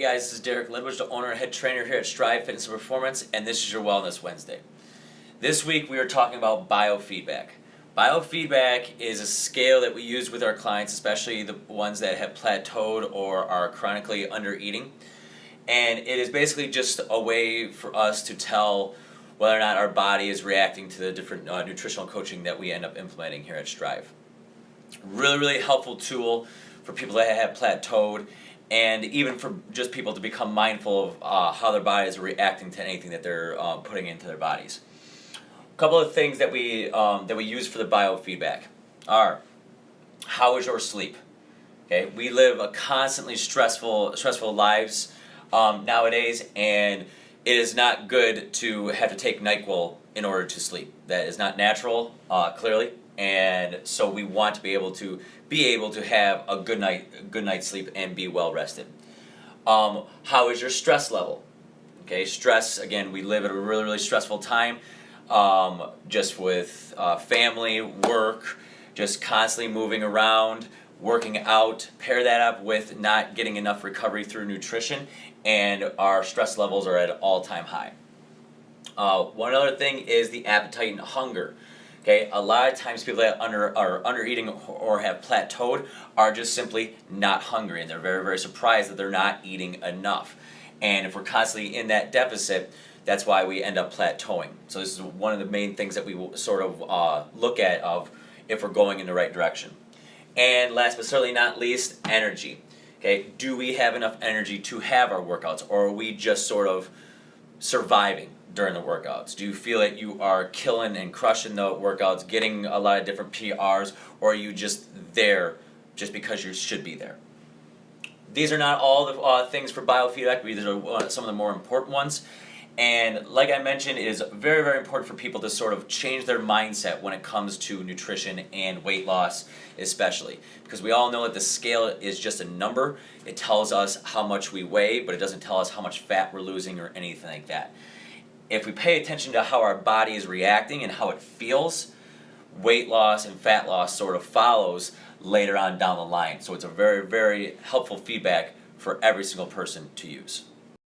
guys, this is Derek Lidwich, the owner and head trainer here at Strive Fitness and Performance, and this is your Wellness Wednesday. This week we are talking about biofeedback. Biofeedback is a scale that we use with our clients, especially the ones that have plateaued or are chronically under eating. And it is basically just a way for us to tell whether or not our body is reacting to the different nutritional coaching that we end up implementing here at Strive. Really helpful tool for people that have plateaued, and even for just people to become mindful of how their bodies are reacting to anything that they're putting into their bodies. A couple of things that we use for the biofeedback are: how is your sleep? Okay, we live a constantly stressful lives nowadays, and it is not good to have to take NyQuil in order to sleep. That is not natural, clearly. And so we want to be able to have a good night's sleep and be well rested. How is your stress level? Okay, stress, again, we live at a really stressful time, just with family, work, just constantly moving around, working out. Pair that up with not getting enough recovery through nutrition, and our stress levels are at an all-time high. One other thing is the appetite and hunger. Okay, a lot of times people that are under eating or have plateaued are just simply not hungry, and they're very surprised that they're not eating enough. And if we're constantly in that deficit, that's why we end up plateauing. So this is one of the main things that we will sort of look at of if we're going in the right direction. And last but certainly not least, energy. Okay, do we have enough energy to have our workouts, or are we just sort of surviving during the workouts? Do you feel that you are killing and crushing the workouts, getting a lot of different PRs, or are you just there just because you should be there? These are not all the things for biofeedback, but these are some of the more important ones. And like I mentioned, it is very important for people to sort of change their mindset when it comes to nutrition and weight loss especially. Because we all know that the scale is just a number. It tells us how much we weigh, but it doesn't tell us how much fat we're losing or anything like that. If we pay attention to how our body is reacting and how it feels, weight loss and fat loss sort of follows later on down the line. So it's a very helpful feedback for every single person to use.